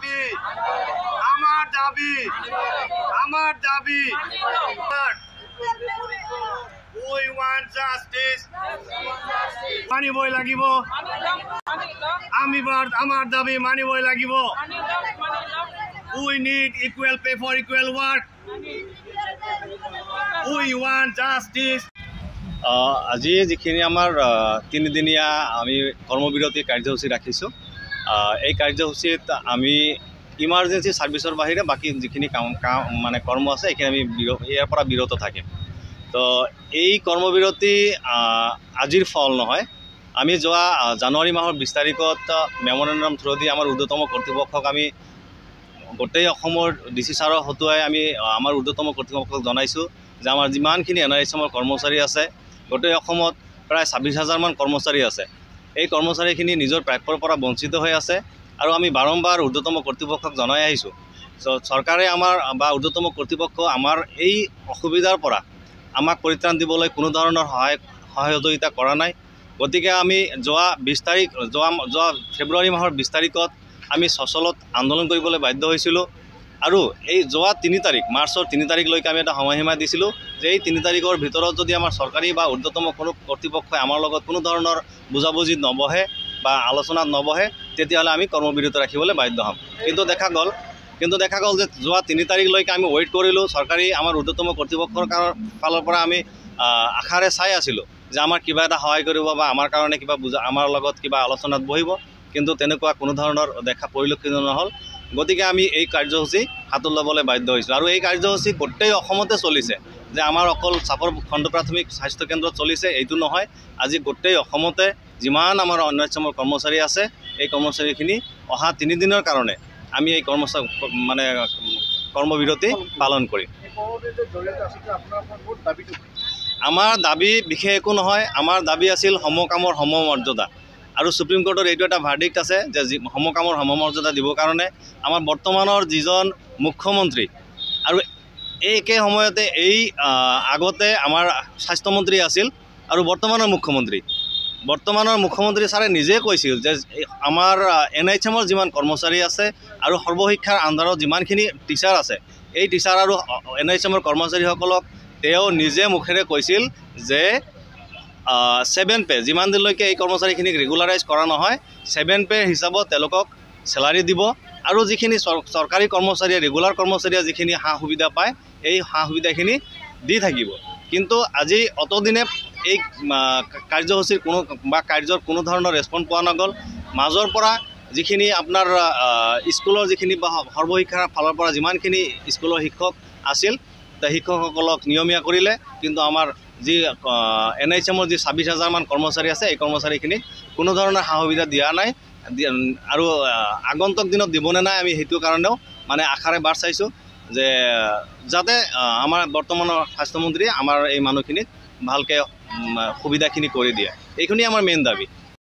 দাবি আমার দাবি আমার দাবি We want justice মানিবই লাগিব আমার দাবি মানিবই লাগিব We need equal pay for equal work We want justice আজি যিখিনি আমাৰ তিনিদিনীয়া আমি কৰ্মবিৰতি কাৰ্যসূচী ৰাখিছোঁ এই কাৰ্যসূচীত আমি ইমাৰ্জেঞ্চি ছাৰ্ভিচৰ বাহিৰে বাকী যিখিনি কাম মানে কৰ্ম আছে এইখিনি আমি ইয়াৰ পৰা বিৰত থাকিম তো এই কৰ্মবিৰতি আজিৰ ফল নহয় আমি যোৱা জানুৱাৰী মাহৰ 20 তাৰিখত মেমৰেণ্ডাম থ্ৰুদি আমাৰ ঊৰ্ধ্বতম কৰ্তৃপক্ষক আমি গোটেই অসমৰ ডিচি ছাৰক হতুৱাই আমি আমাৰ ঊৰ্ধ্বতম কৰ্তৃপক্ষক জনাইছোঁ যে আমাৰ যিমানখিনি NRSMৰ কৰ্মচাৰী আছে গোটেই অসমত প্ৰায় 26,000 মান কৰ্মচাৰী আছে এই কৰ্মচাৰীখিনি নিজৰ প্ৰাপ্যৰ পৰা বঞ্চিত হৈ আছে আৰু আমি বাৰম্বাৰ ঊৰ্ধ্বতম কৰ্তৃপক্ষক জনাই আহিছোঁ চৰকাৰে আমাৰ বা ঊৰ্ধ্বতম কৰ্তৃপক্ষ আমাৰ এই অসুবিধাৰ পৰা আমাক পৰিত্ৰাণ দিবলৈ কোনো ধৰণৰ সহযোগিতা কৰা নাই গতিকে আমি যোৱা 20 তাৰিখ যোৱা ফেব্ৰুৱাৰী মাহৰ 20 তাৰিখত আমি সচলত আন্দোলন কৰিবলৈ বাধ্য হৈছিলোঁ আৰু এই যোৱা 3 তাৰিখ মাৰ্চৰ 3 তাৰিখলৈকে আমি এটা সময়সীমা দিছিলোঁ যে এই 3 তাৰিখৰ ভিতৰত যদি আমাৰ চৰকাৰী বা ঊৰ্ধ্বতম কোনো কৰ্তৃপক্ষই আমাৰ লগত কোনো ধৰণৰ বুজাবুজিত নবহে বা আলোচনাত নবহে তেতিয়াহ'লে আমি কৰ্মবিৰতি ৰাখিবলৈ বাধ্য হ'ম কিন্তু দেখা গ'ল যে যোৱা 3 তাৰিখলৈকে আমি ৱেইট কৰিলোঁ চৰকাৰী আমাৰ ঊৰ্ধ্বতম কৰ্তৃপক্ষৰ ফালৰ পৰা আমি আশাৰে চাই আছিলোঁ যে আমাৰ কিবা এটা সহায় কৰিব বা আমাৰ কাৰণে কিবা আমাৰ লগত কিবা আলোচনাত বহিব কিন্তু তেনেকুৱা কোনো ধৰণৰ দেখা পৰিলক্ষিত নহ'ল গতিকে আমি এই কাৰ্যসূচী হাতত ল'বলৈ বাধ্য হৈছোঁ আৰু এই কাৰ্যসূচী গোটেই অসমতে চলিছে যে আমাৰ অকল চাপৰ খণ্ড প্ৰাথমিক স্বাস্থ্য কেন্দ্ৰত চলিছে এইটো নহয় আজি গোটেই অসমতে যিমান আমাৰ NRSMৰ কৰ্মচাৰী আছে এই কৰ্মচাৰীখিনি অহা 3 দিনৰ কাৰণে আমি এই কৰ্মবিৰতি পালন কৰিম আমাৰ দাবী বিশেষ একো নহয় আমাৰ দাবী আছিল সমকামৰ সমমৰ্যাদা আৰু সুপ্ৰিম কোৰ্টৰ এইটো এটা ভাৰ্ডিক্ট আছে যে সমকামৰ সমমৰ্যাদা দিবৰ কাৰণে আমাৰ বৰ্তমানৰ যিজন মুখ্যমন্ত্ৰী আৰু এই একে সময়তে এই আগতে আমাৰ স্বাস্থ্যমন্ত্ৰী আছিল আৰু বৰ্তমানৰ মুখ্যমন্ত্ৰী ছাৰে নিজে কৈছিল যে আমাৰ NHMৰ যিমান কৰ্মচাৰী আছে আৰু সৰ্বশিক্ষাৰ আণ্ডাৰত যিমানখিনি টিচাৰ আছে এই টিচাৰ আৰু NHMৰ কৰ্মচাৰীসকলক তেওঁ নিজে মুখেৰে কৈছিল যে 7 পে যিমান দিনলৈকে এই কৰ্মচাৰীখিনিক ৰেগুলাৰাইজ কৰা নহয় 7 পে হিচাপত তেওঁলোকক চেলাৰী দিব আৰু যিখিনি চৰকাৰী কৰ্মচাৰী ৰেগুলাৰ কৰ্মচাৰীয়ে যিখিনি সুবিধা পায় এই সুবিধাখিনি দি থাকিব কিন্তু আজি অতদিনে এই কাৰ্যসূচীৰ কাৰ্যৰ কোনো ধৰণৰ ৰেছপন্স পোৱা নগ'ল মাজৰ পৰা যিখিনি আপোনাৰ স্কুলৰ যিখিনি বা সৰ্বশিক্ষাৰ ফালৰ পৰা যিমানখিনি স্কুলৰ শিক্ষক আছিল শিক্ষকসকলক নিয়মীয়া কৰিলে কিন্তু আমাৰ যি NHMৰ যি 26,000 মান কৰ্মচাৰী আছে এই কৰ্মচাৰীখিনিক কোনো ধৰণৰ সুবিধা দিয়া নাই আৰু আগন্তুক দিনত দিবনে নাই আমি সেইটো কাৰণেও আশাৰে বাট চাইছোঁ যে যাতে আমাৰ বৰ্তমানৰ স্বাস্থ্যমন্ত্ৰীয়ে আমাৰ এই মানুহখিনিক ভালকৈ সুবিধাখিনি কৰি দিয়ে এইখিনি আমাৰ মেইন দাবী